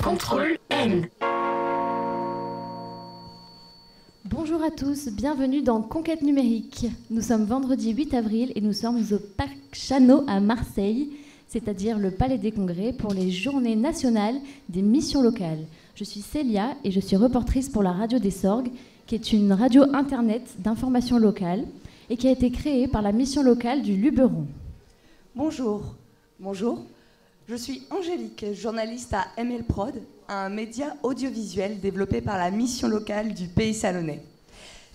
Contrôle N. Bonjour à tous, bienvenue dans Conquête numérique. Nous sommes vendredi 8 avril et nous sommes au Parc Chano à Marseille, c'est-à-dire le Palais des Congrès pour les Journées nationales des missions locales. Je suis Célia et je suis reportrice pour la radio des Sorgues, qui est une radio internet d'information locale et qui a été créée par la mission locale du Luberon. Bonjour. Je suis Angélique, journaliste à ML Prod, un média audiovisuel développé par la mission locale du Pays Salonnais.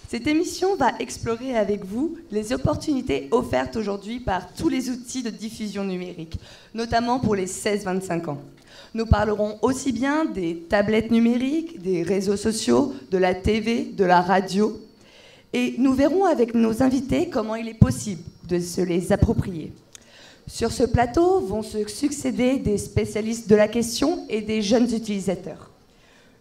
Cette émission va explorer avec vous les opportunités offertes aujourd'hui par tous les outils de diffusion numérique, notamment pour les 16-25 ans. Nous parlerons aussi bien des tablettes numériques, des réseaux sociaux, de la TV, de la radio. Et nous verrons avec nos invités comment il est possible de se les approprier. Sur ce plateau vont se succéder des spécialistes de la question et des jeunes utilisateurs.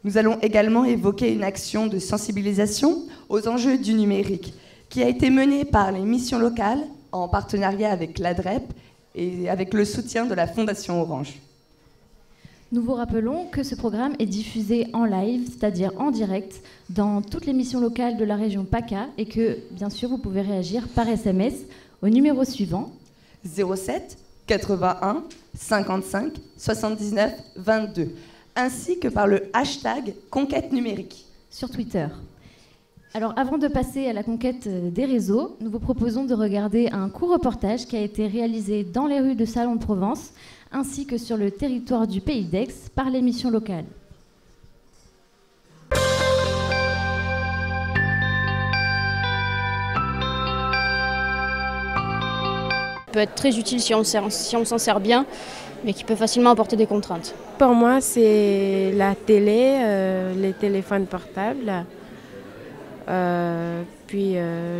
Nous allons également évoquer une action de sensibilisation aux enjeux du numérique qui a été menée par les missions locales en partenariat avec l'ADREP et avec le soutien de la Fondation Orange. Nous vous rappelons que ce programme est diffusé en live, c'est-à-dire en direct, dans toutes les missions locales de la région PACA et que, bien sûr, vous pouvez réagir par SMS au numéro suivant 07 81 55 79 22, ainsi que par le hashtag Conquête numérique sur Twitter. Alors, avant de passer à la conquête des réseaux, nous vous proposons de regarder un court reportage qui a été réalisé dans les rues de Salon de Provence, ainsi que sur le territoire du Pays d'Aix par les missions locales. Peut être très utile si on s'en sert bien, mais qui peut facilement apporter des contraintes. Pour moi, c'est la télé, les téléphones portables, puis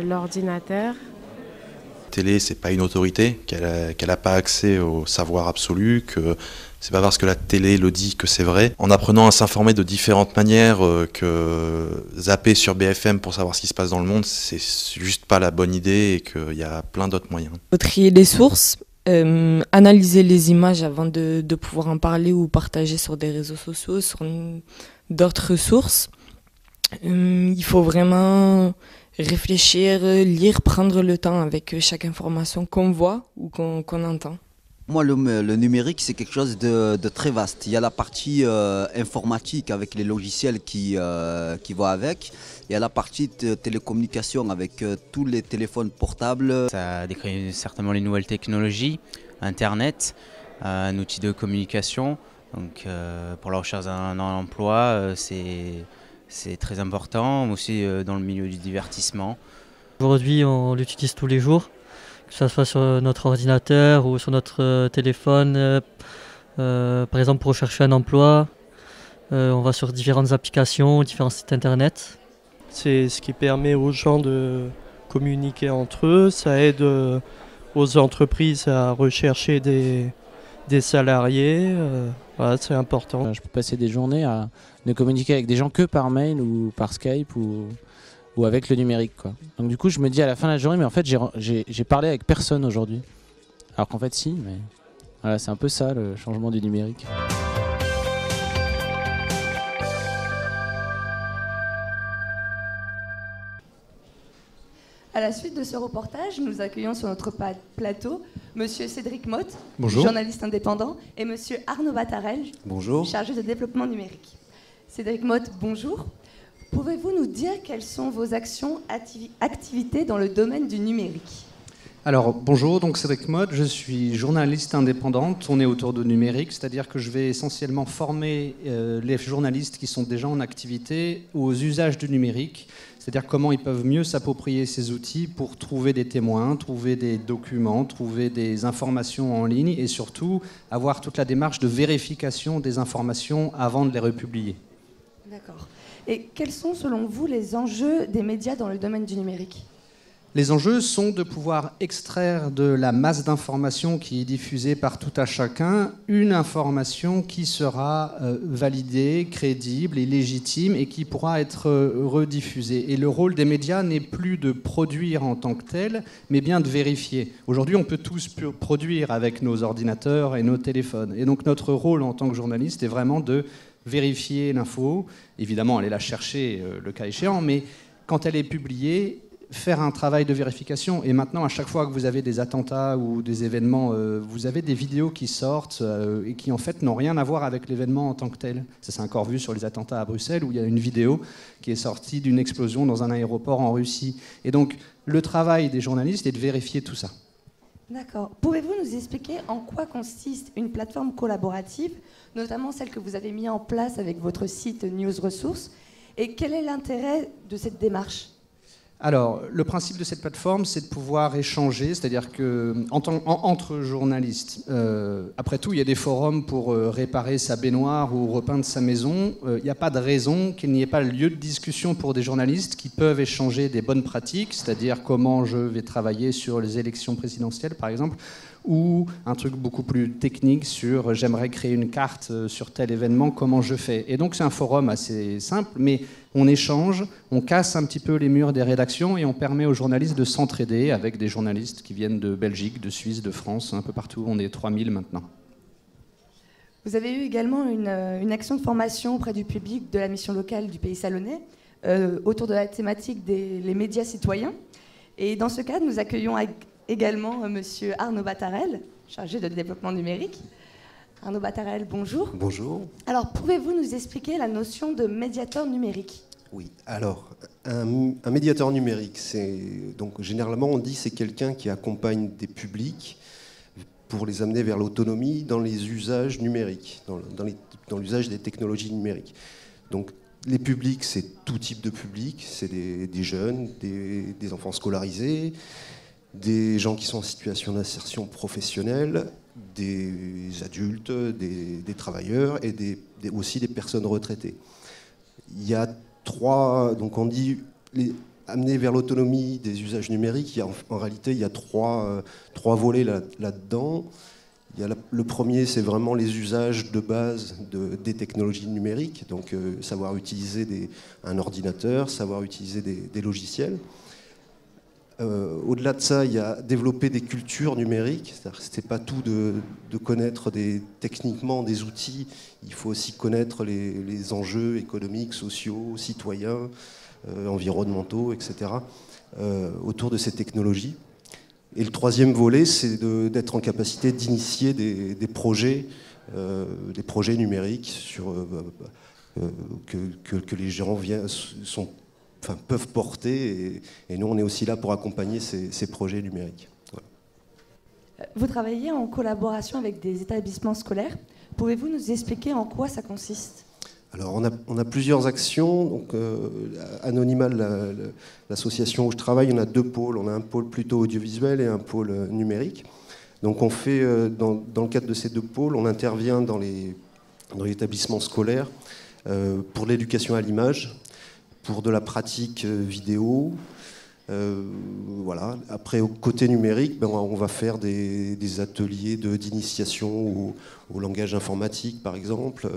l'ordinateur. La télé, c'est pas une autorité, qu'elle n'a pas accès au savoir absolu, que c'est pas parce que la télé le dit que c'est vrai. En apprenant à s'informer de différentes manières, que zapper sur BFM pour savoir ce qui se passe dans le monde, c'est juste pas la bonne idée et qu'il y a plein d'autres moyens. Trier les sources, analyser les images avant de pouvoir en parler ou partager sur des réseaux sociaux, sur d'autres sources. Il faut vraiment réfléchir, lire, prendre le temps avec chaque information qu'on voit ou qu'on entend. Moi, le numérique, c'est quelque chose de très vaste. Il y a la partie informatique avec les logiciels qui vont avec. Il y a la partie télécommunication avec tous les téléphones portables. Ça décrit certainement les nouvelles technologies, Internet, un outil de communication. Donc, pour la recherche d'un emploi, c'est très important, aussi dans le milieu du divertissement. Aujourd'hui, on l'utilise tous les jours, que ce soit sur notre ordinateur ou sur notre téléphone. Par exemple, pour rechercher un emploi, on va sur différentes applications, différents sites internet. C'est ce qui permet aux gens de communiquer entre eux. Ça aide aux entreprises à rechercher des salariés. Voilà, c'est important. Je peux passer des journées à ne communiquer avec des gens que par mail ou par Skype ou avec le numérique, quoi. Donc du coup, je me dis à la fin de la journée, mais en fait, j'ai parlé avec personne aujourd'hui. Alors qu'en fait, si, mais voilà, c'est un peu ça, le changement du numérique. À la suite de ce reportage, nous accueillons sur notre plateau Monsieur Cédric Motte, bonjour, journaliste indépendant, et Monsieur Arnaud Batarel, bonjour, chargé de développement numérique. Cédric Motte, bonjour. Pouvez-vous nous dire quelles sont vos actions, activités dans le domaine du numérique ? Alors, bonjour, donc Cédric Motte, je suis journaliste indépendant, tourné autour de numérique, c'est-à-dire que je vais essentiellement former les journalistes qui sont déjà en activité aux usages du numérique, c'est-à-dire comment ils peuvent mieux s'approprier ces outils pour trouver des témoins, trouver des documents, trouver des informations en ligne et surtout avoir toute la démarche de vérification des informations avant de les republier. D'accord. Et quels sont selon vous les enjeux des médias dans le domaine du numérique ? Les enjeux sont de pouvoir extraire de la masse d'informations qui est diffusée par tout à chacun une information qui sera validée, crédible et légitime et qui pourra être rediffusée. Et le rôle des médias n'est plus de produire en tant que tel, mais bien de vérifier. Aujourd'hui, on peut tous produire avec nos ordinateurs et nos téléphones. Et donc notre rôle en tant que journaliste est vraiment de vérifier l'info, évidemment aller la chercher le cas échéant, mais quand elle est publiée, faire un travail de vérification. Et maintenant, à chaque fois que vous avez des attentats ou des événements, vous avez des vidéos qui sortent et qui en fait n'ont rien à voir avec l'événement en tant que tel. Ça s'est encore vu sur les attentats à Bruxelles, où il y a une vidéo qui est sortie d'une explosion dans un aéroport en Russie. Et donc, le travail des journalistes est de vérifier tout ça. D'accord. Pouvez-vous nous expliquer en quoi consiste une plateforme collaborative, notamment celle que vous avez mise en place avec votre site News Resources, et quel est l'intérêt de cette démarche ? Alors, le principe de cette plateforme, c'est de pouvoir échanger, c'est-à-dire que entre journalistes, après tout, il y a des forums pour réparer sa baignoire ou repeindre sa maison. Il n'y a pas de raison qu'il n'y ait pas lieu de discussion pour des journalistes qui peuvent échanger des bonnes pratiques, c'est-à-dire comment je vais travailler sur les élections présidentielles, par exemple, ou un truc beaucoup plus technique sur j'aimerais créer une carte sur tel événement, comment je fais. Et donc c'est un forum assez simple, mais on échange, on casse un petit peu les murs des rédactions et on permet aux journalistes de s'entraider avec des journalistes qui viennent de Belgique, de Suisse, de France, un peu partout. On est 3000 maintenant. Vous avez eu également une action de formation auprès du public de la mission locale du Pays Salonnais autour de la thématique des médias citoyens. Et dans ce cadre, nous accueillons également Monsieur Arnaud Battarel, chargé de développement numérique. Arnaud Battarel, bonjour. Bonjour. Alors, pouvez-vous nous expliquer la notion de médiateur numérique ? Oui, alors, un médiateur numérique, donc généralement on dit c'est quelqu'un qui accompagne des publics pour les amener vers l'autonomie dans les usages numériques, dans l'usage des technologies numériques. Donc, les publics, c'est tout type de public, c'est des jeunes, des enfants scolarisés, des gens qui sont en situation d'insertion professionnelle, des adultes, des travailleurs et aussi des personnes retraitées. Il y a donc on dit amener vers l'autonomie des usages numériques, en réalité il y a trois volets là-dedans. Le premier, c'est vraiment les usages de base des technologies numériques, donc savoir utiliser un ordinateur, savoir utiliser des logiciels. Au-delà de ça, il y a développer des cultures numériques. Ce n'est pas tout de connaître techniquement des outils. Il faut aussi connaître les enjeux économiques, sociaux, citoyens, environnementaux, etc. Autour de ces technologies. Et le troisième volet, c'est d'être en capacité d'initier des projets numériques que les gens peuvent porter, et nous on est aussi là pour accompagner ces projets numériques. Voilà. Vous travaillez en collaboration avec des établissements scolaires. Pouvez-vous nous expliquer en quoi ça consiste ? Alors on a plusieurs actions. Donc, Anonymal, l'association où je travaille, on a deux pôles. On a un pôle plutôt audiovisuel et un pôle numérique. Donc on fait, dans le cadre de ces deux pôles, on intervient dans les établissements scolaires pour l'éducation à l'image, pour de la pratique vidéo. Voilà. Après, au côté numérique, on va faire des ateliers d'initiation au langage informatique, par exemple,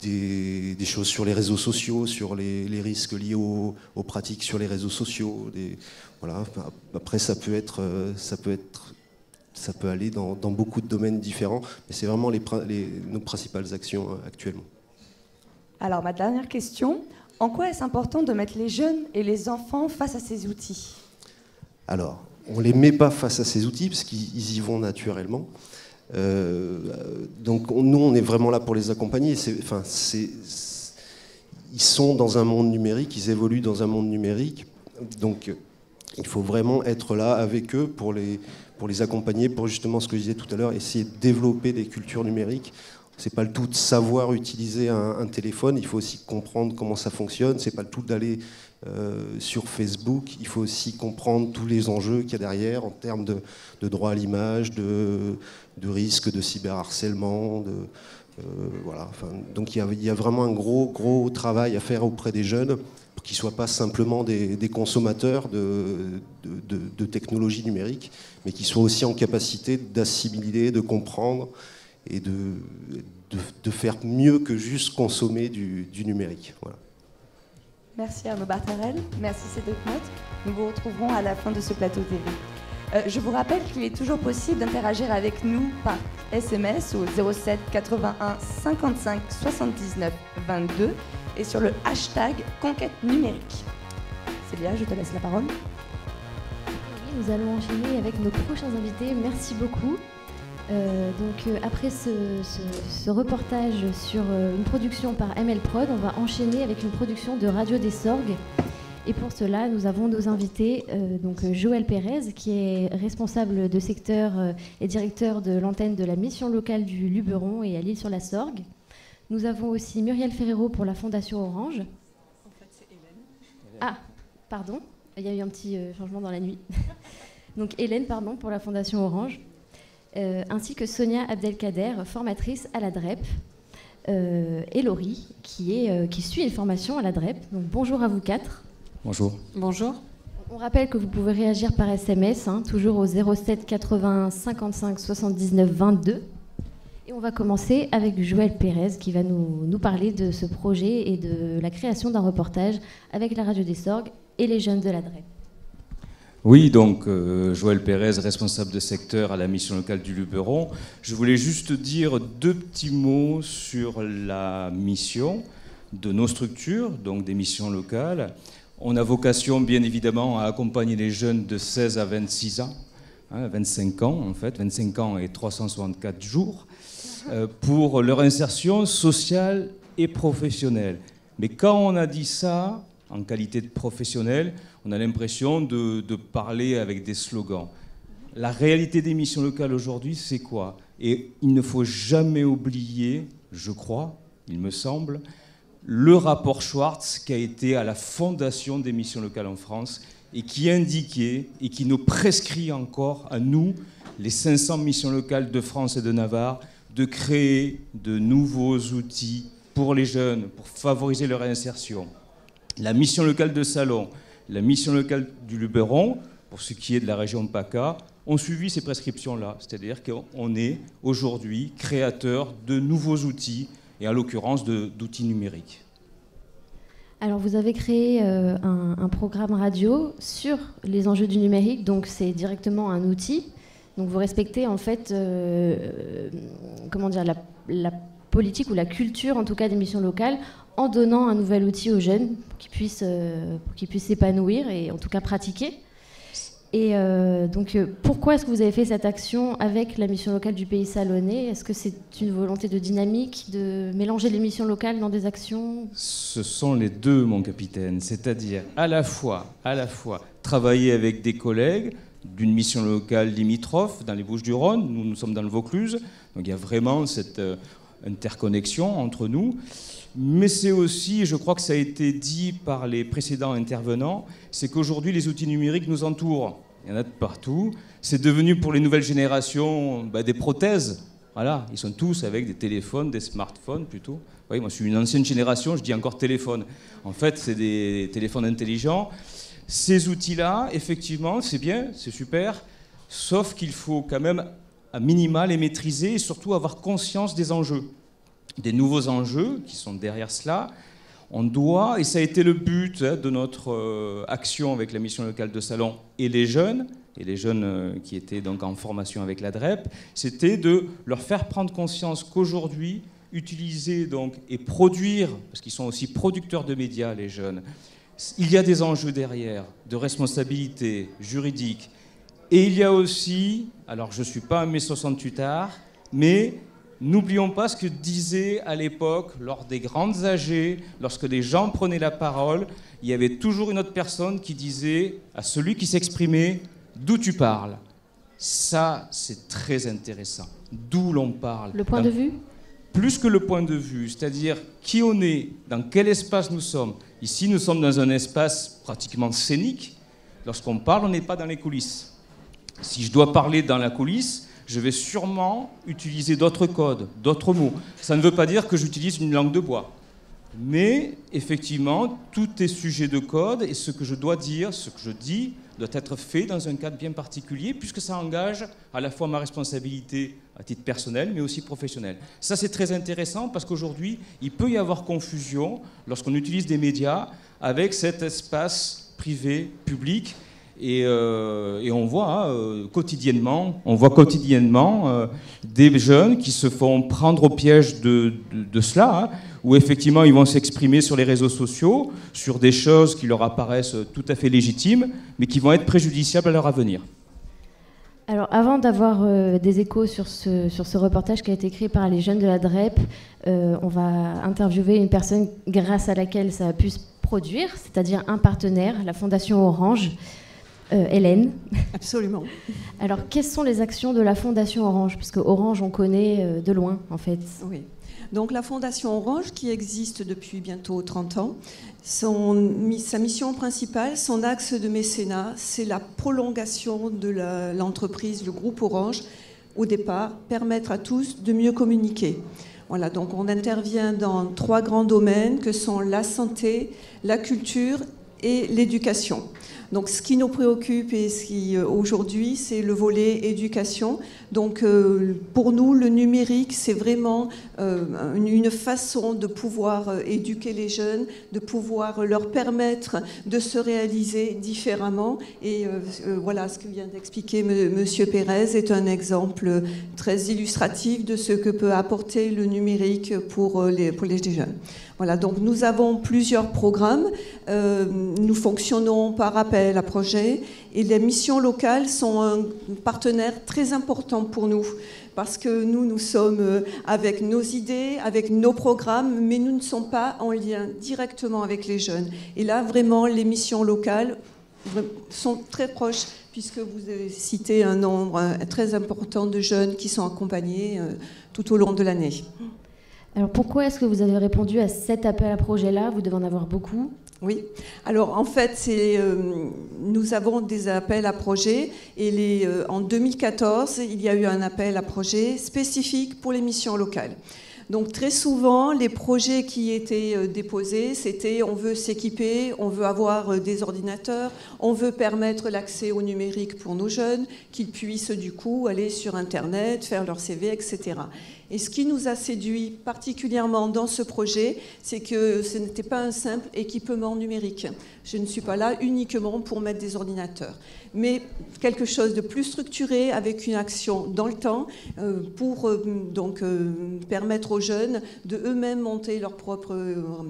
des choses sur les réseaux sociaux, sur les risques liés aux pratiques sur les réseaux sociaux. Voilà. Après, ça peut aller dans beaucoup de domaines différents, mais c'est vraiment nos principales actions actuellement. Alors, ma dernière question. En quoi est-ce important de mettre les jeunes et les enfants face à ces outils ? Alors, on ne les met pas face à ces outils parce qu'ils y vont naturellement. Donc nous, on est vraiment là pour les accompagner. Ils sont dans un monde numérique, ils évoluent dans un monde numérique. Donc il faut vraiment être là avec eux pour les accompagner, pour justement ce que je disais tout à l'heure, essayer de développer des cultures numériques. C'est pas le tout de savoir utiliser un téléphone, il faut aussi comprendre comment ça fonctionne. C'est pas le tout d'aller sur Facebook, il faut aussi comprendre tous les enjeux qu'il y a derrière en termes de droit à l'image, de risque de cyberharcèlement. Voilà. Donc il y a vraiment un gros travail à faire auprès des jeunes, qu'ils ne soient pas simplement des consommateurs de technologies numériques, mais qu'ils soient aussi en capacité d'assimiler, de comprendre et de faire mieux que juste consommer du numérique. Voilà. Merci Arnaud Bartarel, merci Cédric Motte. Nous vous retrouverons à la fin de ce plateau TV. Je vous rappelle qu'il est toujours possible d'interagir avec nous par SMS au 07 81 55 79 22 et sur le hashtag Conquête numérique. Célia, je te laisse la parole. Oui, nous allons enchaîner avec nos prochains invités. Merci beaucoup. Après ce reportage sur une production par ML Prod, on va enchaîner avec une production de Radio des Sorgues. Et pour cela, nous avons nos invités, Joël Pérez, qui est responsable de secteur et directeur de l'antenne de la mission locale du Luberon et à l'Île-sur-la-Sorgue. Nous avons aussi Muriel Ferrero pour la Fondation Orange. En fait, c'est Hélène. Ah, pardon, il y a eu un petit changement dans la nuit. Donc Hélène, pardon, pour la Fondation Orange. Ainsi que Sonia Abdelkader, formatrice à la DREP, et Laurie, qui suit une formation à la DREP. Donc bonjour à vous quatre. Bonjour. Bonjour. On rappelle que vous pouvez réagir par SMS, toujours au 07 81 55 79 22. Et on va commencer avec Joël Pérez qui va nous parler de ce projet et de la création d'un reportage avec la Radio des Sorgues et les jeunes de la DREP. Oui, donc Joël Pérez, responsable de secteur à la mission locale du Luberon. Je voulais juste dire deux petits mots sur la mission de nos structures, donc des missions locales. On a vocation, bien évidemment, à accompagner les jeunes de 16 à 26 ans, 25 ans en fait, 25 ans et 364 jours, pour leur insertion sociale et professionnelle. Mais quand on a dit ça, en qualité de professionnel, on a l'impression de parler avec des slogans. La réalité des missions locales aujourd'hui, c'est quoi? Et il ne faut jamais oublier, je crois, il me semble, le rapport Schwartz qui a été à la fondation des missions locales en France et qui indiquait et qui nous prescrit encore à nous, les 500 missions locales de France et de Navarre, de créer de nouveaux outils pour les jeunes, pour favoriser leur insertion. La mission locale de Salon, la mission locale du Luberon, pour ce qui est de la région de PACA, ont suivi ces prescriptions-là. C'est-à-dire qu'on est aujourd'hui créateur de nouveaux outils, et en l'occurrence d'outils numériques. Alors vous avez créé un programme radio sur les enjeux du numérique, donc c'est directement un outil. Donc vous respectez en fait la politique ou la culture en tout cas des missions locales en donnant un nouvel outil aux jeunes pour qu'ils puissent s'épanouir et en tout cas pratiquer. Et pourquoi est-ce que vous avez fait cette action avec la mission locale du Pays Salonnais? Est-ce que c'est une volonté de dynamique, de mélanger les missions locales dans des actions? Ce sont les deux, mon capitaine. C'est-à-dire à la fois travailler avec des collègues d'une mission locale limitrophe dans les Bouches-du-Rhône. Nous sommes dans le Vaucluse. Donc il y a vraiment cette interconnexion entre nous. Mais c'est aussi, je crois que ça a été dit par les précédents intervenants, c'est qu'aujourd'hui les outils numériques nous entourent. Il y en a de partout. C'est devenu pour les nouvelles générations des prothèses. Voilà, ils sont tous avec des téléphones, des smartphones plutôt. Vous voyez, moi je suis une ancienne génération, je dis encore téléphone. En fait, c'est des téléphones intelligents. Ces outils-là, effectivement, c'est bien, c'est super, sauf qu'il faut quand même à minima les maîtriser et surtout avoir conscience des enjeux. Des nouveaux enjeux qui sont derrière cela. On doit, et ça a été le but de notre action avec la mission locale de Salon et les jeunes qui étaient donc en formation avec la DREP, c'était de leur faire prendre conscience qu'aujourd'hui, utiliser donc et produire, parce qu'ils sont aussi producteurs de médias, les jeunes, il y a des enjeux derrière, de responsabilité juridique. Et il y a aussi, alors je ne suis pas un mai 68 art, mais n'oublions pas ce que disaient à l'époque, lors des grandes AG, lorsque des gens prenaient la parole, il y avait toujours une autre personne qui disait à celui qui s'exprimait « d'où tu parles ?» Ça, c'est très intéressant. D'où l'on parle. Le point de vue ? Plus que le point de vue, c'est-à-dire qui on est, dans quel espace nous sommes. Ici, nous sommes dans un espace pratiquement scénique. Lorsqu'on parle, on n'est pas dans les coulisses. Si je dois parler dans la coulisse, je vais sûrement utiliser d'autres codes, d'autres mots. Ça ne veut pas dire que j'utilise une langue de bois. Mais effectivement, tout est sujet de code et ce que je dois dire, ce que je dis, doit être fait dans un cadre bien particulier puisque ça engage à la fois ma responsabilité à titre personnel mais aussi professionnel. Ça c'est très intéressant parce qu'aujourd'hui il peut y avoir confusion lorsqu'on utilise des médias avec cet espace privé, public et on voit quotidiennement des jeunes qui se font prendre au piège de cela, où effectivement ils vont s'exprimer sur les réseaux sociaux sur des choses qui leur apparaissent tout à fait légitimes, mais qui vont être préjudiciables à leur avenir. Alors, avant d'avoir des échos sur ce reportage qui a été écrit par les jeunes de la DREP, on va interviewer une personne grâce à laquelle ça a pu se produire, c'est-à-dire un partenaire, la Fondation Orange. Hélène. Absolument. Alors, quelles sont les actions de la Fondation Orange? Parce que Orange, on connaît de loin, en fait. Oui. Donc, la Fondation Orange, qui existe depuis bientôt 30 ans, sa mission principale, son axe de mécénat, c'est la prolongation de l'entreprise, le groupe Orange. Au départ, permettre à tous de mieux communiquer. Voilà, donc on intervient dans 3 grands domaines que sont la santé, la culture et l'éducation. Donc, ce qui nous préoccupe et ce qui aujourd'hui, c'est le volet éducation. Donc, pour nous, le numérique, c'est vraiment une façon de pouvoir éduquer les jeunes, de pouvoir leur permettre de se réaliser différemment. Et voilà, ce que vient d'expliquer Monsieur Pérez est un exemple très illustratif de ce que peut apporter le numérique pour les jeunes. Voilà, donc nous avons plusieurs programmes. Nous fonctionnons par appel à projet et les missions locales sont un partenaire très important pour nous parce que nous sommes avec nos idées, avec nos programmes, mais nous ne sommes pas en lien directement avec les jeunes. Et là, vraiment, les missions locales sont très proches puisque vous avez cité un nombre très important de jeunes qui sont accompagnés tout au long de l'année. Alors pourquoi est-ce que vous avez répondu à cet appel à projet-là? Vous devez en avoir beaucoup. Oui, alors en fait, nous avons des appels à projets et en 2014, il y a eu un appel à projet spécifique pour les missions locales. Donc très souvent, les projets qui étaient déposés, c'était on veut s'équiper, on veut avoir des ordinateurs, on veut permettre l'accès au numérique pour nos jeunes, qu'ils puissent du coup aller sur Internet, faire leur CV, etc. Et ce qui nous a séduit particulièrement dans ce projet, c'est que ce n'était pas un simple équipement numérique. Je ne suis pas là uniquement pour mettre des ordinateurs, mais quelque chose de plus structuré avec une action dans le temps pour permettre aux jeunes de eux-mêmes monter leur propre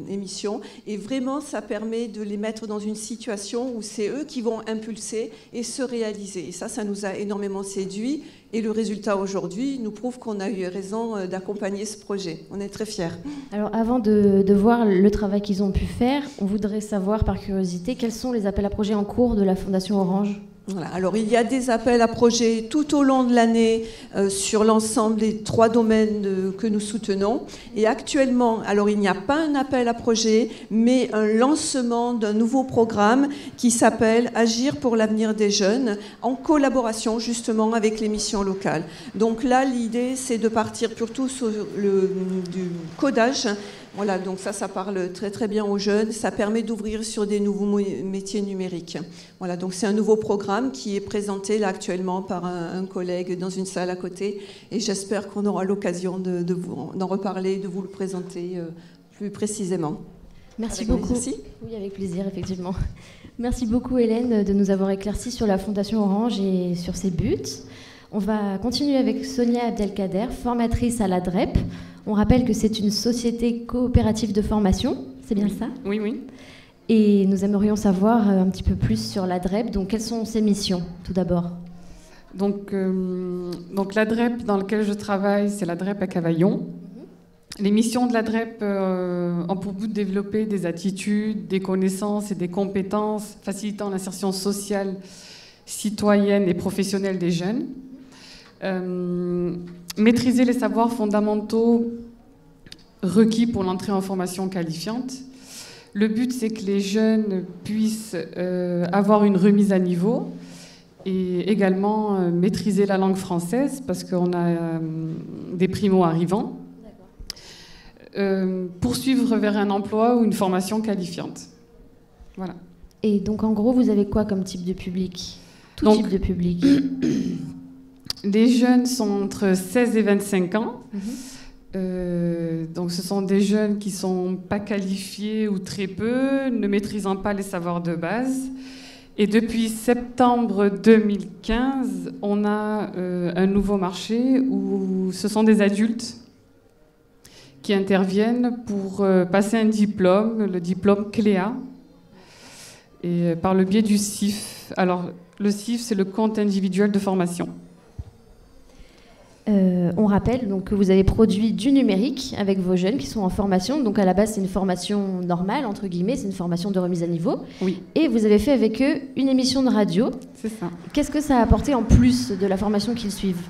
émission. Et vraiment, ça permet de les mettre dans une situation où c'est eux qui vont impulser et se réaliser. Et ça nous a énormément séduit. Et le résultat aujourd'hui nous prouve qu'on a eu raison d'accompagner ce projet. On est très fiers. Alors avant de voir le travail qu'ils ont pu faire, on voudrait savoir par curiosité quels sont les appels à projets en cours de la Fondation Orange. Voilà. Alors il y a des appels à projets tout au long de l'année sur l'ensemble des 3 domaines que nous soutenons. Et actuellement, alors il n'y a pas un appel à projet, mais un lancement d'un nouveau programme qui s'appelle Agir pour l'avenir des jeunes, en collaboration justement avec les missions locales. Donc là, l'idée, c'est de partir plutôt sur du codage. Voilà, donc ça parle très très bien aux jeunes. Ça permet d'ouvrir sur des nouveaux métiers numériques. Voilà, donc c'est un nouveau programme qui est présenté là actuellement par un collègue dans une salle à côté. Et j'espère qu'on aura l'occasion d'en reparler, de vous le présenter plus précisément. Merci beaucoup. Merci. Oui, avec plaisir, effectivement. Merci beaucoup Hélène de nous avoir éclairci sur la Fondation Orange et sur ses buts. On va continuer avec Sonia Abdelkader, formatrice à la DREP. On rappelle que c'est une société coopérative de formation, c'est bien ça? Oui, oui. Et nous aimerions savoir un petit peu plus sur la DREP. Donc, quelles sont ses missions, tout d'abord? Donc la DREP dans laquelle je travaille, c'est la DREP à Cavaillon. Les missions de la DREP ont pour but de développer des attitudes, des connaissances et des compétences facilitant l'insertion sociale, citoyenne et professionnelle des jeunes. Maîtriser les savoirs fondamentaux requis pour l'entrée en formation qualifiante. Le but, c'est que les jeunes puissent avoir une remise à niveau et également maîtriser la langue française parce qu'on a des primo-arrivants. poursuivre vers un emploi ou une formation qualifiante. Voilà. Et donc en gros, vous avez quoi comme type de public? Tout donc, type de public. Les jeunes sont entre 16 et 25 ans. Donc ce sont des jeunes qui ne sont pas qualifiés ou très peu, ne maîtrisant pas les savoirs de base. Et depuis septembre 2015, on a un nouveau marché où ce sont des adultes qui interviennent pour passer un diplôme, le diplôme CLEA, et par le biais du CIF. Alors, le CIF, c'est le compte individuel de formation. On rappelle donc, que vous avez produit du numérique avec vos jeunes qui sont en formation. Donc à la base, c'est une formation normale, entre guillemets, c'est une formation de remise à niveau. Oui. Et vous avez fait avec eux une émission de radio. C'est ça. Qu'est-ce que ça a apporté en plus de la formation qu'ils suivent?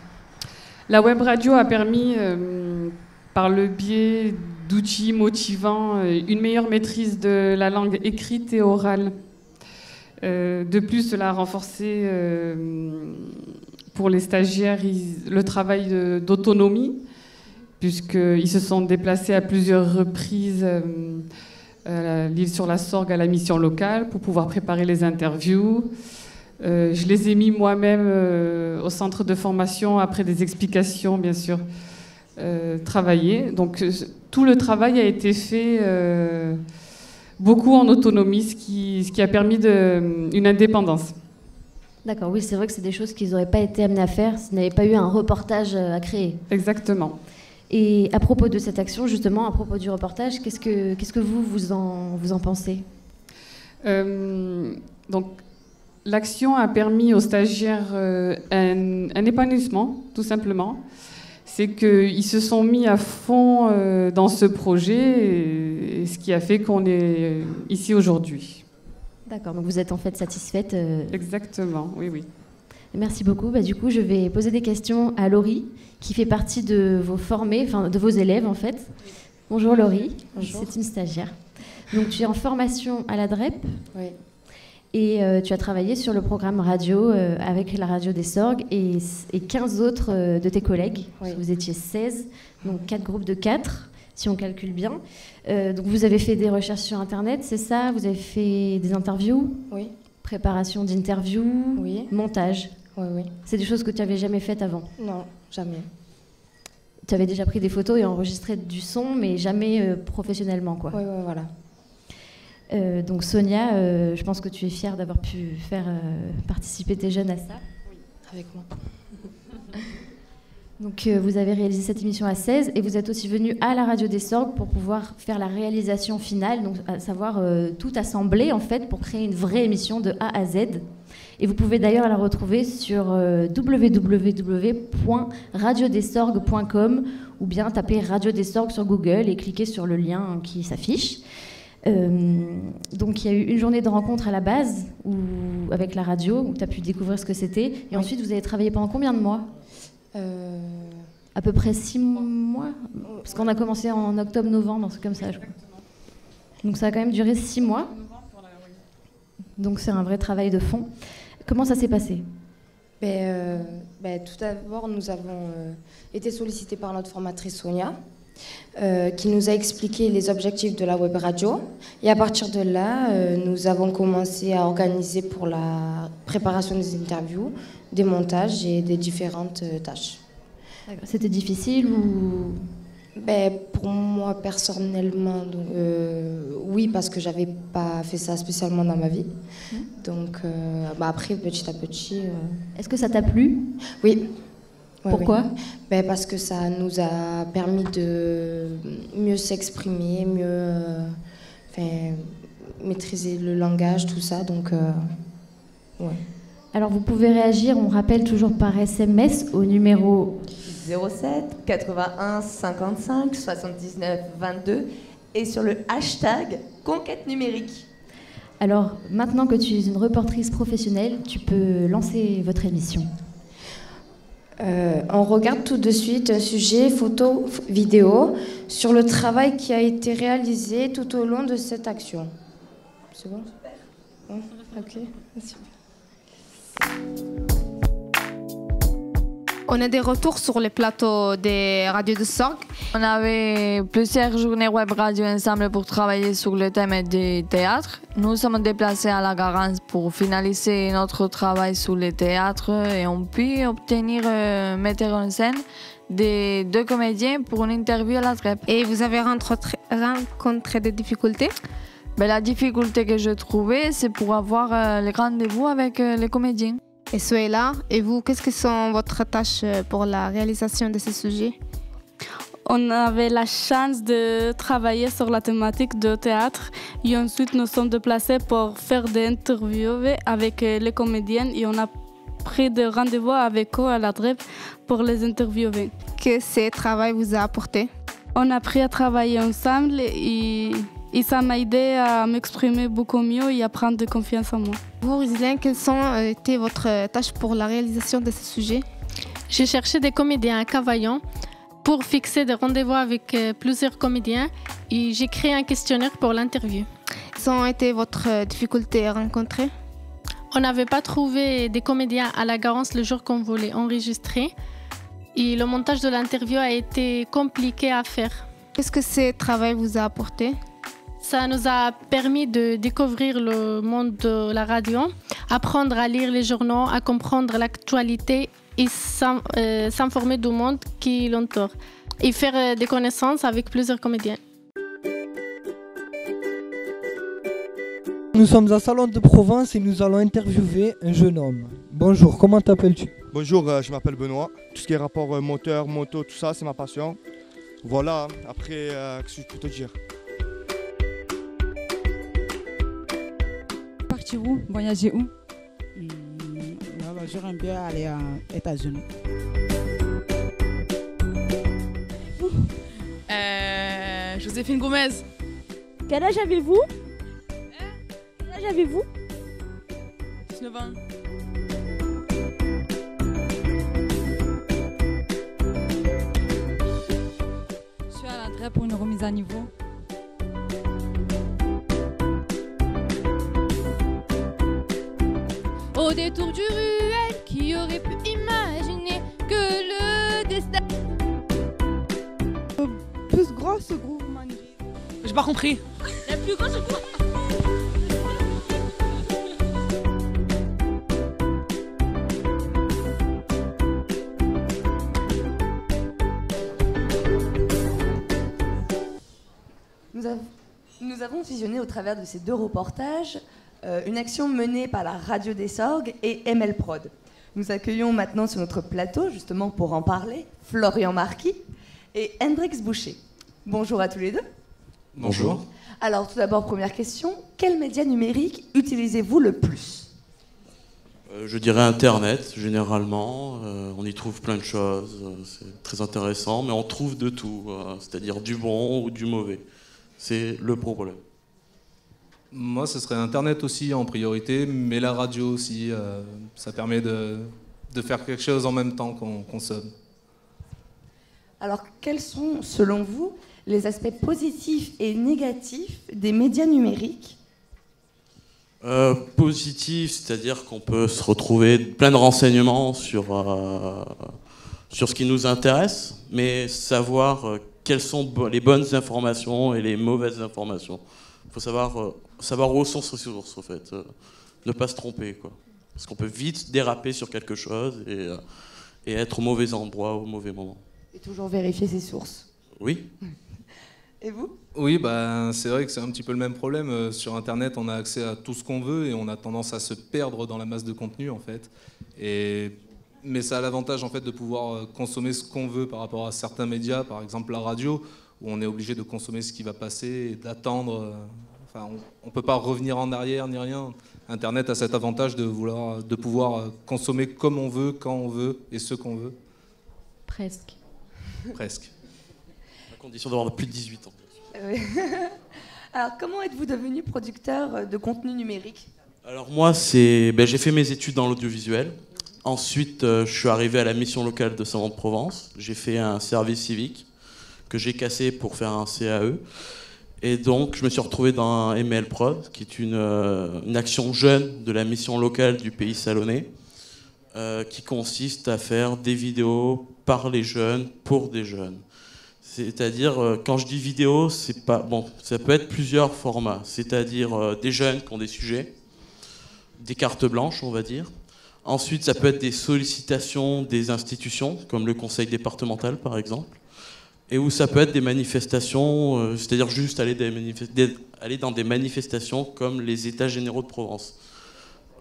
La web radio a permis, par le biais d'outils motivants, une meilleure maîtrise de la langue écrite et orale. De plus, cela a renforcé pour les stagiaires le travail d'autonomie, puisqu'ils se sont déplacés à plusieurs reprises à l'île sur la Sorgue, à la mission locale, pour pouvoir préparer les interviews. Je les ai mis moi-même au centre de formation, après des explications, bien sûr, travaillées. Donc tout le travail a été fait beaucoup en autonomie, ce qui a permis une indépendance. D'accord, oui, c'est vrai que c'est des choses qu'ils n'auraient pas été amenés à faire s'il n'y avait pas eu un reportage à créer. Exactement. Et à propos de cette action, justement, à propos du reportage, qu'est-ce que vous en pensez? Donc, l'action a permis aux stagiaires un épanouissement, tout simplement. C'est qu'ils se sont mis à fond dans ce projet, et ce qui a fait qu'on est ici aujourd'hui. D'accord, donc vous êtes en fait satisfaite. Exactement, oui, oui. Merci beaucoup. Du coup, je vais poser des questions à Laurie, qui fait partie de vos formés, enfin de vos élèves en fait. Bonjour Laurie. Bonjour. C'est une stagiaire. Donc tu es en formation à la DREP. Oui. Et tu as travaillé sur le programme radio avec la radio des Sorgues et 15 autres de tes collègues. Oui. Vous étiez 16, donc 4 groupes de 4. Si on calcule bien. Donc vous avez fait des recherches sur Internet, c'est ça? Vous avez fait des interviews? Oui. Préparation d'interviews? Oui. Montage? Oui, oui. C'est des choses que tu n'avais jamais faites avant? Non, jamais. Tu avais déjà pris des photos et enregistré du son, mais jamais professionnellement, quoi. Oui, oui, voilà. Donc Sonia, je pense que tu es fière d'avoir pu faire participer tes jeunes à ça. Oui, avec moi. Donc vous avez réalisé cette émission à 16 et vous êtes aussi venu à la radio des Sorgues pour pouvoir faire la réalisation finale, donc à savoir tout assembler en fait pour créer une vraie émission de A à Z. Et vous pouvez d'ailleurs la retrouver sur www.radiodessorgues.com ou bien taper Radio des Sorgues sur Google et cliquer sur le lien qui s'affiche. Donc il y a eu une journée de rencontre à la base avec la radio où tu as pu découvrir ce que c'était. Et ensuite vous avez travaillé pendant combien de mois? À peu près 6 mois, parce qu'on a commencé en octobre-novembre, un truc comme ça, je crois. Donc ça a quand même duré 6 mois. Donc c'est un vrai travail de fond. Comment ça s'est passé? Tout d'abord, nous avons été sollicités par notre formatrice Sonia, qui nous a expliqué les objectifs de la web radio. Et à partir de là, nous avons commencé à organiser pour la préparation des interviews, des montages et des différentes tâches. C'était difficile ou... Pour moi personnellement, oui, parce que j'avais pas fait ça spécialement dans ma vie. Donc après, petit à petit... Est-ce que ça t'a plu? Oui. Pourquoi? Oui. Parce que ça nous a permis de mieux s'exprimer, mieux maîtriser le langage, tout ça. Donc, ouais. Alors vous pouvez réagir, on rappelle toujours par SMS au numéro 07 81 55 79 22 et sur le hashtag Conquête numérique. Alors maintenant que tu es une reportrice professionnelle, tu peux lancer votre émission. On regarde tout de suite un sujet photo, vidéo sur le travail qui a été réalisé tout au long de cette action. C'est bon? Ok, super. On a des retours sur les plateaux des radios de Sorgue. On avait plusieurs journées web radio ensemble pour travailler sur le thème du théâtre. Nous sommes déplacés à la Garance pour finaliser notre travail sur le théâtre et on peut obtenir mettre en scène des deux comédiens pour une interview à la DREP. Et vous avez rencontré des difficultés? La difficulté que j'ai trouvée, c'est pour avoir les rendez-vous avec les comédiens. Et Suela, et vous, qu'est-ce que sont votre tâches pour la réalisation de ces sujets? On avait la chance de travailler sur la thématique de théâtre et ensuite nous sommes déplacés pour faire des interviews avec les comédiennes et on a pris des rendez-vous avec eux à la DREP pour les interviewer. Qu'est-ce que ce travail vous a apporté? On a appris à travailler ensemble et ça m'a aidé à m'exprimer beaucoup mieux et à prendre de confiance en moi. Vous, Rosilène, quelles ont été votre tâches pour la réalisation de ce sujet? J'ai cherché des comédiens à Cavaillon pour fixer des rendez-vous avec plusieurs comédiens et j'ai créé un questionnaire pour l'interview. Quelles ont été votre difficultés à rencontrer? On n'avait pas trouvé des comédiens à la Garance le jour qu'on voulait enregistrer et le montage de l'interview a été compliqué à faire. Qu'est-ce que ce travail vous a apporté? Ça nous a permis de découvrir le monde de la radio, apprendre à lire les journaux, à comprendre l'actualité et s'informer du monde qui l'entoure et faire des connaissances avec plusieurs comédiens. Nous sommes à Salon de Provence et nous allons interviewer un jeune homme. Bonjour, comment t'appelles-tu? Bonjour, je m'appelle Benoît. Tout ce qui est rapport moteur, moto, tout ça, c'est ma passion. Voilà, après, qu'est-ce que je peux te dire? Partir où? Voyager où? J'aimerais bien aller aux États-Unis. Joséphine Gomez. Quel âge avez-vous? Quel âge avez-vous? 19 ans. Je suis à la DREP pour une remise à niveau. Au détour du ruelle, qui aurait pu imaginer que le destin... Plus grosse groupe, Mandy. J'ai pas compris. La plus grosse groupe. Nous avons visionné au travers de ces deux reportages une action menée par la Radio des Sorgues et ML Prod. Nous accueillons maintenant sur notre plateau, justement pour en parler, Florian Marquis et Hendrix Boucher. Bonjour à tous les deux. Bonjour. Alors tout d'abord, première question, quels médias numériques utilisez-vous le plus? Je dirais Internet, généralement. On y trouve plein de choses, c'est très intéressant, mais on trouve de tout, c'est-à-dire du bon ou du mauvais. C'est le problème. Moi, ce serait Internet aussi en priorité, mais la radio aussi. Ça permet de faire quelque chose en même temps qu'on consomme. Alors, quels sont, selon vous, les aspects positifs et négatifs des médias numériques? Positif, c'est-à-dire qu'on peut se retrouver plein de renseignements sur ce qui nous intéresse, mais savoir quelles sont les bonnes informations et les mauvaises informations. Il faut savoir où sont ses sources, en fait. Ne pas se tromper, quoi. Parce qu'on peut vite déraper sur quelque chose et être au mauvais endroit au mauvais moment. Et toujours vérifier ses sources. Oui. Et vous? Oui, c'est vrai que c'est un petit peu le même problème. Sur Internet, on a accès à tout ce qu'on veut et on a tendance à se perdre dans la masse de contenu, en fait. Mais ça a l'avantage, en fait, de pouvoir consommer ce qu'on veut par rapport à certains médias, par exemple la radio, où on est obligé de consommer ce qui va passer et d'attendre. Enfin, on ne peut pas revenir en arrière ni rien. Internet a cet avantage de pouvoir consommer comme on veut, quand on veut et ce qu'on veut. Presque. Presque. À condition d'avoir plus de 18 ans. Alors, comment êtes-vous devenu producteur de contenu numérique? Alors moi, j'ai fait mes études dans l'audiovisuel. Ensuite, je suis arrivé à la mission locale de Salon de Provence. J'ai fait un service civique que j'ai cassé pour faire un CAE. Et donc, je me suis retrouvé dans ML Prod, qui est une action jeune de la mission locale du Pays Salonnais. qui consiste à faire des vidéos par les jeunes, pour des jeunes. C'est-à-dire, quand je dis vidéo, c'est pas bon, ça peut être plusieurs formats. C'est-à-dire des jeunes qui ont des sujets, des cartes blanches, on va dire. Ensuite, ça peut être des sollicitations des institutions, comme le conseil départemental, par exemple. Et où ça peut être des manifestations, c'est-à-dire juste aller dans des manifestations comme les États généraux de Provence.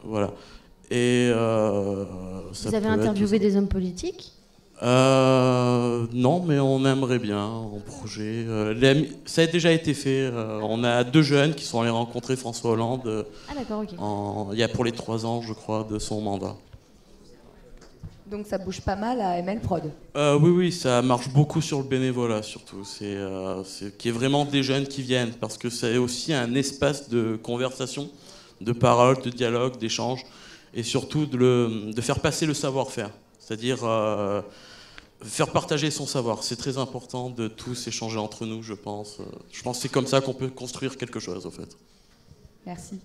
Voilà. Et vous avez interviewé des hommes politiques ? Non, mais on aimerait bien en projet. Ça a déjà été fait. On a 2 jeunes qui sont allés rencontrer François Hollande. Ah d'accord, ok. Il y a pour les 3 ans, je crois, de son mandat. Donc ça bouge pas mal à ML Prod. Oui, ça marche beaucoup sur le bénévolat, surtout. C'est qu'il y ait vraiment des jeunes qui viennent, parce que c'est aussi un espace de conversation, de parole, de dialogue, d'échange, et surtout de faire passer le savoir-faire. C'est-à-dire faire partager son savoir. C'est très important de tous échanger entre nous, je pense. Je pense que c'est comme ça qu'on peut construire quelque chose, au fait. Merci.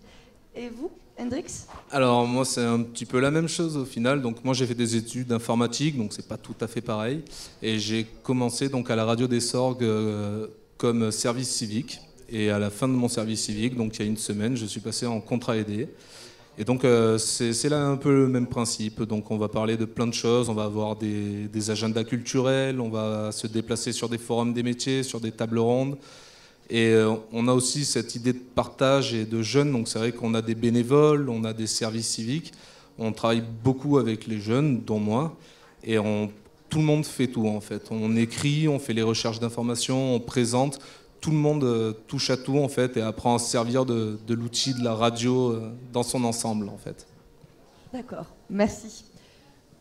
Et vous, Hendrix ? Alors moi c'est un petit peu la même chose au final. Donc moi j'ai fait des études d'informatique, donc c'est pas tout à fait pareil. Et j'ai commencé donc à la radio des Sorgues comme service civique. Et à la fin de mon service civique, donc il y a une semaine, je suis passé en contrat aidé. Et donc c'est là un peu le même principe. Donc on va parler de plein de choses, on va avoir des agendas culturels, on va se déplacer sur des forums des métiers, sur des tables rondes. Et on a aussi cette idée de partage et de jeunes, donc c'est vrai qu'on a des bénévoles, on a des services civiques, on travaille beaucoup avec les jeunes, dont moi, et tout le monde fait tout en fait. On écrit, on fait les recherches d'informations, on présente, tout le monde touche à tout en fait et apprend à se servir de l'outil de la radio dans son ensemble en fait. D'accord, merci.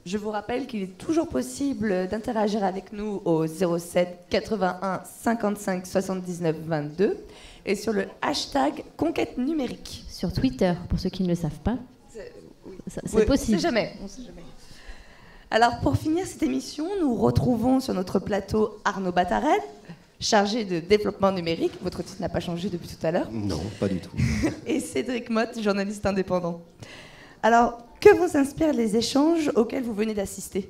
Je vous rappelle qu'il est toujours possible d'interagir avec nous au 07 81 55 79 22 et sur le hashtag Conquête numérique. Sur Twitter, pour ceux qui ne le savent pas. C'est possible. On sait jamais. Alors pour finir cette émission, nous retrouvons sur notre plateau Arnaud Batarel, chargé de développement numérique. Votre titre n'a pas changé depuis tout à l'heure. Non, pas du tout. Et Cédric Motte, journaliste indépendant. Alors, que vous inspirent les échanges auxquels vous venez d'assister ?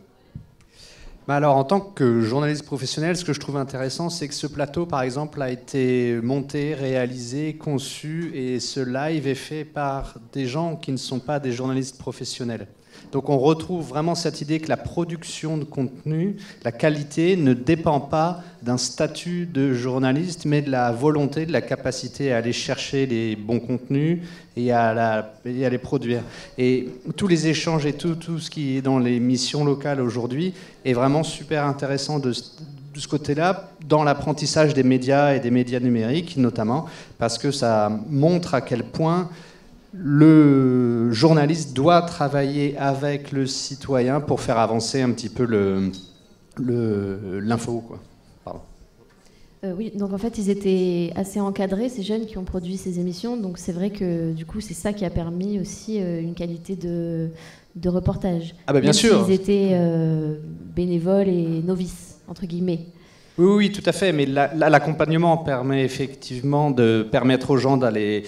Alors, en tant que journaliste professionnel, ce que je trouve intéressant, c'est que ce plateau, par exemple, a été monté, réalisé, conçu, et ce live est fait par des gens qui ne sont pas des journalistes professionnels. Donc on retrouve vraiment cette idée que la production de contenu, la qualité, ne dépend pas d'un statut de journaliste, mais de la volonté, de la capacité à aller chercher les bons contenus et à les produire. Et tous les échanges et tout ce qui est dans les missions locales aujourd'hui est vraiment super intéressant de ce côté-là, dans l'apprentissage des médias et des médias numériques notamment, parce que ça montre à quel point le journaliste doit travailler avec le citoyen pour faire avancer un petit peu l'info, quoi. Pardon. Oui, donc en fait, ils étaient assez encadrés, ces jeunes qui ont produit ces émissions. Donc c'est vrai que du coup, c'est ça qui a permis aussi une qualité de reportage. Ah bah bien Même sûr. Ils étaient bénévoles et novices, entre guillemets. Oui, tout à fait. Mais l'accompagnement permet effectivement de permettre aux gens d'aller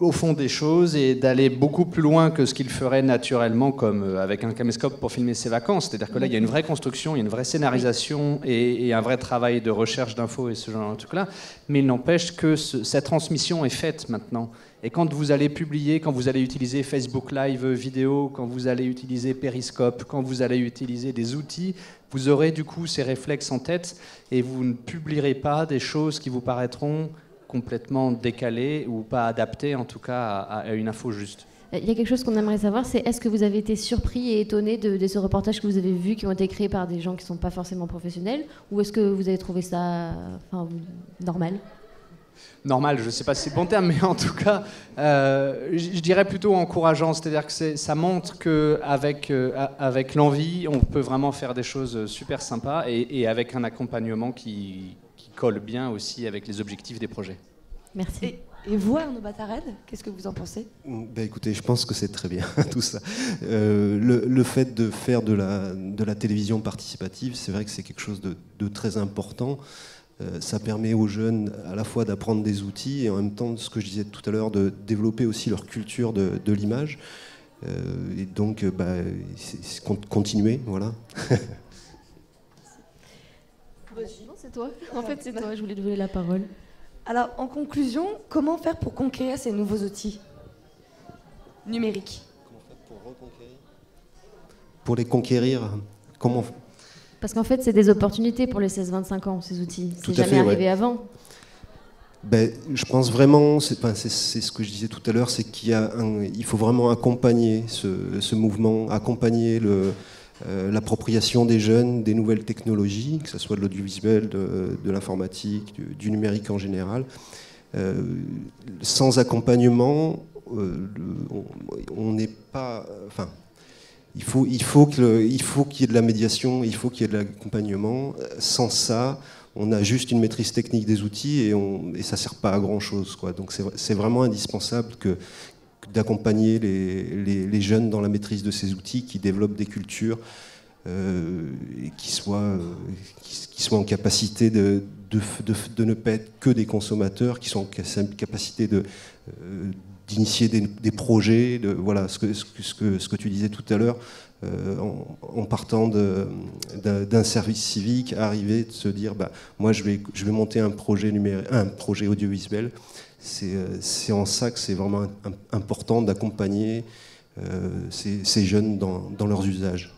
au fond des choses et d'aller beaucoup plus loin que ce qu'il ferait naturellement, comme avec un caméscope pour filmer ses vacances. C'est-à-dire que là, il y a une vraie construction, il y a une vraie scénarisation et un vrai travail de recherche d'infos et ce genre de trucs-là. Mais il n'empêche que cette transmission est faite maintenant. Et quand vous allez publier, quand vous allez utiliser Facebook Live vidéo, quand vous allez utiliser Periscope, quand vous allez utiliser des outils, vous aurez du coup ces réflexes en tête et vous ne publierez pas des choses qui vous paraîtront complètement décalé ou pas adapté en tout cas à une info juste. Il y a quelque chose qu'on aimerait savoir, c'est est-ce que vous avez été surpris et étonné de ce reportage que vous avez vu qui ont été créés par des gens qui ne sont pas forcément professionnels, ou est-ce que vous avez trouvé ça normal ? Normal, je ne sais pas si c'est le bon terme, mais en tout cas, je dirais plutôt encourageant. C'est-à-dire que ça montre qu'avec avec l'envie, on peut vraiment faire des choses super sympas et avec un accompagnement qui colle bien aussi avec les objectifs des projets. Merci. Et vous, Arnaud Batarel, qu'est-ce que vous en pensez ? Écoutez, je pense que c'est très bien, tout ça. Le fait de faire de la télévision participative, c'est vrai que c'est quelque chose de très important. Ça permet aux jeunes à la fois d'apprendre des outils et en même temps, ce que je disais tout à l'heure, de développer aussi leur culture de l'image. Et donc, c'est continuer, voilà. Non, c'est toi. En fait, c'est toi. Je voulais te donner la parole. Alors, en conclusion, comment faire pour conquérir ces nouveaux outils numériques? Comment faire pour reconquérir? Pour les conquérir, comment? Parce qu'en fait, c'est des opportunités pour les 16-25 ans, ces outils. C'est jamais arrivé avant. Je pense vraiment, c'est ce que je disais tout à l'heure, c'est il faut vraiment accompagner ce mouvement, accompagner l'appropriation des jeunes des nouvelles technologies, que ce soit de l'audiovisuel, de l'informatique, du numérique en général. Sans accompagnement, on n'est pas... il faut qu'il y ait de la médiation, il faut qu'il y ait de l'accompagnement. Sans ça, on a juste une maîtrise technique des outils et ça ne sert pas à grand-chose, quoi. Donc c'est vraiment indispensable d'accompagner les jeunes dans la maîtrise de ces outils, qui développent des cultures et qui soient en capacité de ne pas être que des consommateurs, qui sont en capacité d'initier des projets, voilà, ce que tu disais tout à l'heure, en partant d'un service civique, arriver de se dire, moi je vais monter un projet audiovisuel. C'est en ça que c'est vraiment important d'accompagner ces jeunes dans leurs usages.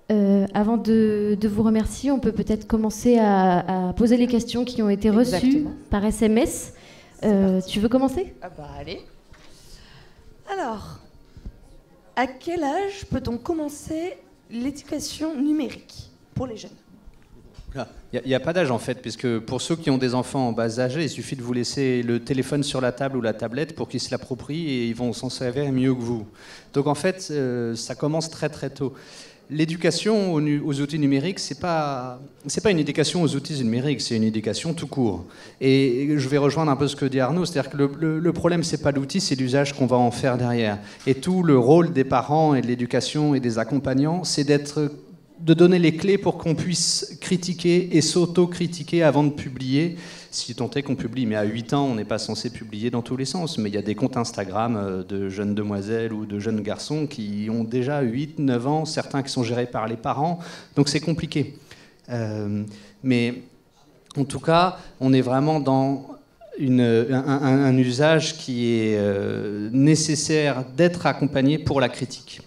Avant de vous remercier, on peut peut-être commencer à poser les questions qui ont été reçues par SMS. Tu veux commencer? Allez. Alors, à quel âge peut-on commencer l'éducation numérique pour les jeunes? Il n'y a pas d'âge en fait, puisque pour ceux qui ont des enfants en bas âge, il suffit de vous laisser le téléphone sur la table ou la tablette pour qu'ils se l'approprient et ils vont s'en servir mieux que vous. Donc en fait, ça commence très très tôt. L'éducation aux outils numériques, c'est pas une éducation aux outils numériques, c'est une éducation tout court. Et je vais rejoindre un peu ce que dit Arnaud, c'est-à-dire que le problème, c'est pas l'outil, c'est l'usage qu'on va en faire derrière. Et tout le rôle des parents et de l'éducation et des accompagnants, c'est de donner les clés pour qu'on puisse critiquer et s'auto-critiquer avant de publier, si tant est qu'on publie. Mais à 8 ans, on n'est pas censé publier dans tous les sens. Mais il y a des comptes Instagram de jeunes demoiselles ou de jeunes garçons qui ont déjà 8, 9 ans, certains qui sont gérés par les parents. Donc c'est compliqué. Mais en tout cas, on est vraiment dans un usage qui est nécessaire d'être accompagné pour la critique.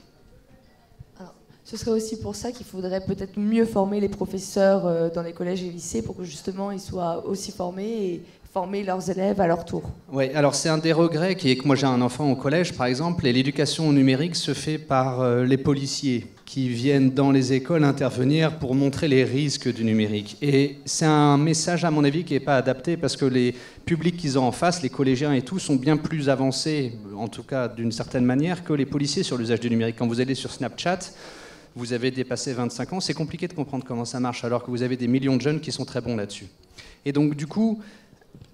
Ce serait aussi pour ça qu'il faudrait peut-être mieux former les professeurs dans les collèges et lycées pour que justement ils soient aussi formés et former leurs élèves à leur tour. Oui, alors c'est un des regrets qui est que moi j'ai un enfant au collège par exemple et l'éducation au numérique se fait par les policiers qui viennent dans les écoles intervenir pour montrer les risques du numérique. Et c'est un message à mon avis qui n'est pas adapté parce que les publics qu'ils ont en face, les collégiens et tout, sont bien plus avancés, en tout cas d'une certaine manière, que les policiers sur l'usage du numérique. Quand vous allez sur Snapchat, vous avez dépassé 25 ans, c'est compliqué de comprendre comment ça marche, alors que vous avez des millions de jeunes qui sont très bons là-dessus. Et donc, du coup,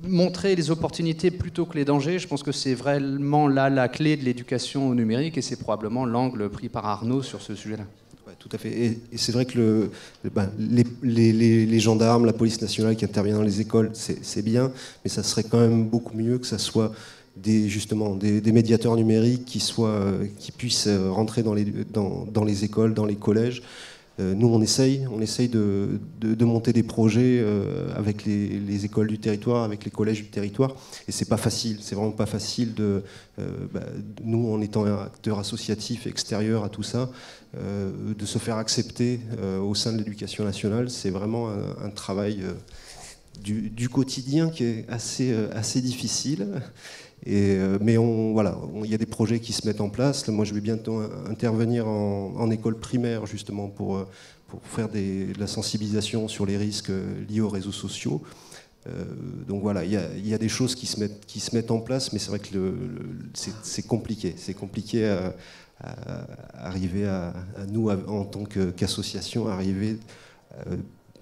montrer les opportunités plutôt que les dangers, je pense que c'est vraiment là la clé de l'éducation au numérique, et c'est probablement l'angle pris par Arnaud sur ce sujet-là. Ouais, tout à fait. Et c'est vrai que les gendarmes, la police nationale qui intervient dans les écoles, c'est bien, mais ça serait quand même beaucoup mieux que ça soit des médiateurs numériques qui puissent rentrer dans les écoles, dans les collèges. Nous, on essaye de monter des projets avec les écoles du territoire, avec les collèges du territoire, et c'est pas facile, c'est vraiment pas facile nous, en étant un acteur associatif extérieur à tout ça, de se faire accepter au sein de l'éducation nationale. C'est vraiment un travail du quotidien qui est assez difficile. Mais il y a des projets qui se mettent en place. Moi, je vais bientôt intervenir en école primaire, justement, pour faire de la sensibilisation sur les risques liés aux réseaux sociaux. Donc voilà, il y a des choses qui se mettent en place, mais c'est vrai que c'est compliqué. C'est compliqué à arriver à nous, en tant qu'association, arriver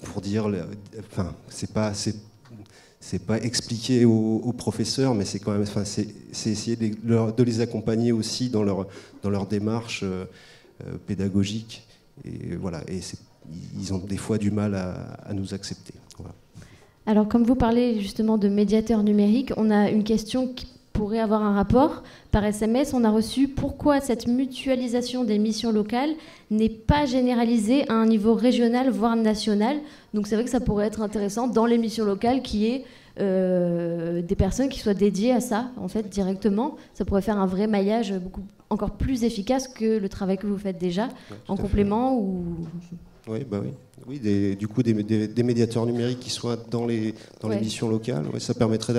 pour dire... Enfin, c'est pas expliquer aux professeurs, mais c'est quand même, c'est essayer de les accompagner aussi dans leur démarche pédagogique. Et voilà, et ils ont des fois du mal à nous accepter. Voilà. Alors, comme vous parlez justement de médiateurs numériques, on a une question pourrait avoir un rapport. Par SMS, on a reçu pourquoi cette mutualisation des missions locales n'est pas généralisée à un niveau régional, voire national. Donc c'est vrai que ça pourrait être intéressant dans les missions locales qu'il y ait des personnes qui soient dédiées à ça, en fait, directement. Ça pourrait faire un vrai maillage encore plus efficace que le travail que vous faites déjà, en complément ou... Oui, bah oui. Oui, des médiateurs numériques qui soient dans les missions locales, ouais, ça permettrait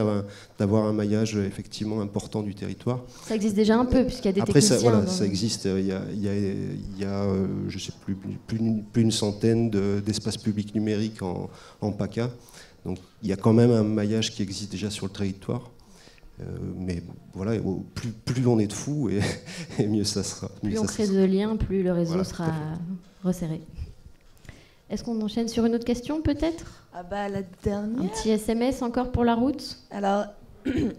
d'avoir un maillage effectivement important du territoire. Ça existe déjà un peu, puisqu'il y a des Après, techniciens. ça existe. Il y a je sais plus d'une centaine d'espaces publics numériques en PACA. Donc il y a quand même un maillage qui existe déjà sur le territoire. Mais voilà, plus on est de fous, et mieux ça sera. Plus on crée de liens, plus le réseau sera resserré. Est-ce qu'on enchaîne sur une autre question, peut-être? Ah bah, la dernière. Un petit SMS encore pour la route? Alors,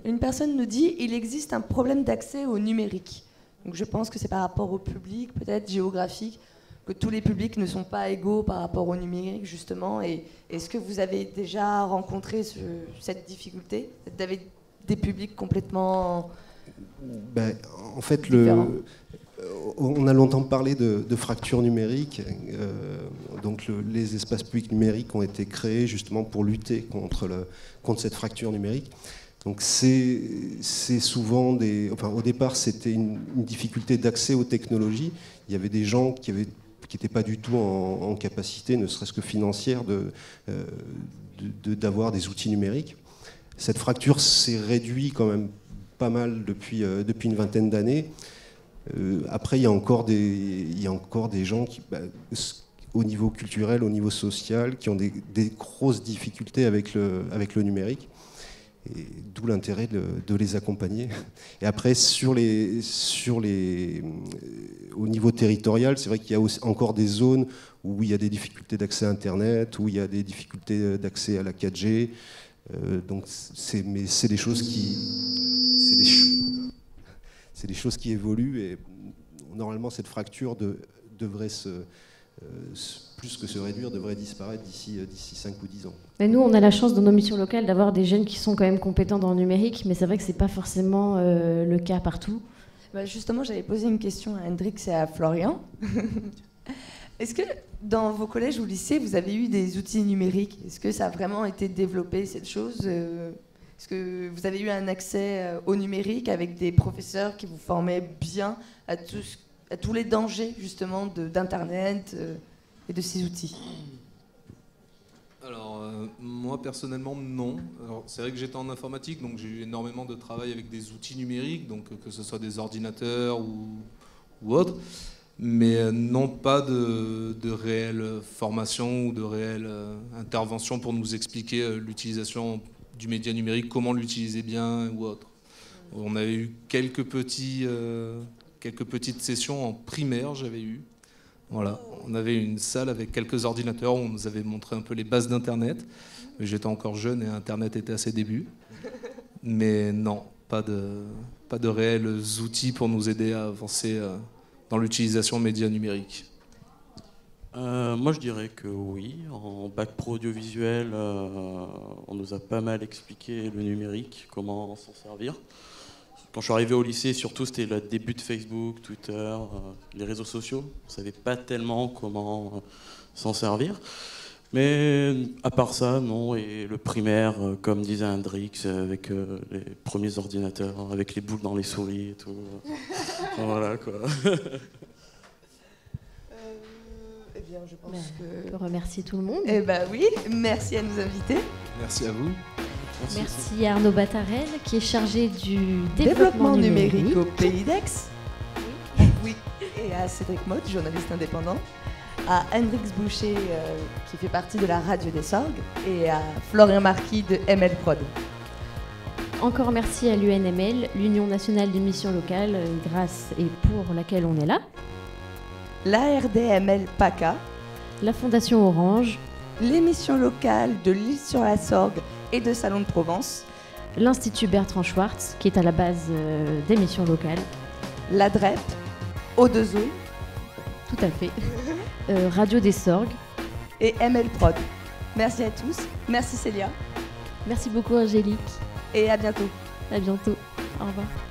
une personne nous dit il existe un problème d'accès au numérique. Donc je pense que c'est par rapport au public, peut-être géographique, que tous les publics ne sont pas égaux par rapport au numérique, justement. Et est-ce que vous avez déjà rencontré cette difficulté d'avoir des publics complètement en fait, différents? On a longtemps parlé de fracture numérique. Donc les espaces publics numériques ont été créés justement pour lutter contre cette fracture numérique. Donc c'est souvent au départ, c'était une difficulté d'accès aux technologies. Il y avait des gens qui n'étaient pas du tout en capacité, ne serait-ce que financière, d'avoir des outils numériques. Cette fracture s'est réduite quand même pas mal depuis une vingtaine d'années. Après, il y a encore des gens qui, au niveau culturel, au niveau social, qui ont des grosses difficultés avec le numérique. Et d'où l'intérêt de les accompagner. Et après, au niveau territorial, c'est vrai qu'il y a encore des zones où il y a des difficultés d'accès à Internet, où il y a des difficultés d'accès à la 4G. Donc, mais c'est des choses qui évoluent, et normalement cette fracture devrait plus que se réduire, devrait disparaître d'ici 5 ou 10 ans. Mais nous, on a la chance dans nos missions locales d'avoir des jeunes qui sont quand même compétents dans le numérique, mais c'est vrai que c'est pas forcément le cas partout. Justement, j'avais posé une question à Hendrix et à Florian. Est-ce que dans vos collèges ou lycées, vous avez eu des outils numériques? Est-ce que ça a vraiment été développé, cette chose? Est-ce que vous avez eu un accès au numérique avec des professeurs qui vous formaient bien à tous les dangers justement d'Internet et de ces outils? Alors, moi personnellement, non. Alors, c'est vrai que j'étais en informatique, donc j'ai eu énormément de travail avec des outils numériques, donc que ce soit des ordinateurs ou autres. Mais non, pas de réelle formation ou de réelle intervention pour nous expliquer l'utilisation du média numérique, comment l'utiliser bien ou autre. On avait eu quelques petites sessions en primaire, j'avais eu. Voilà, on avait une salle avec quelques ordinateurs où on nous avait montré un peu les bases d'Internet. J'étais encore jeune et Internet était à ses débuts. Mais non, pas de réels outils pour nous aider à avancer dans l'utilisation médias numériques. Moi, je dirais que oui. En bac pro audiovisuel, on nous a pas mal expliqué le numérique, comment s'en servir. Quand je suis arrivé au lycée, surtout, c'était le début de Facebook, Twitter, les réseaux sociaux. On ne savait pas tellement comment s'en servir. Mais à part ça, non. Et le primaire, comme disait Hendrix, avec les premiers ordinateurs, avec les boules dans les souris et tout. Voilà, quoi. Je pense on peut remercier tout le monde. Eh ben oui, merci à nos invités. Merci à vous. Merci à Arnaud Batarel, qui est chargé du développement numérique au Pays d'Aix. Oui. Et à Cédric Motte, journaliste indépendant. À Hendrix Boucher, qui fait partie de la radio des Sorgues. Et à Florian Marquis de ML Prod. Encore merci à l'UNML, l'Union nationale des missions locales, grâce et pour laquelle on est là. L'ARDML PACA, la Fondation Orange, l'émission locale de l'Île-sur-la-Sorgue et de Salon de Provence, l'Institut Bertrand Schwartz, qui est à la base des missions locales, la DREP, O2O, tout à fait, Radio des Sorgues et ML Prod. Merci à tous, merci Célia. Merci beaucoup Angélique. Et à bientôt. À bientôt. Au revoir.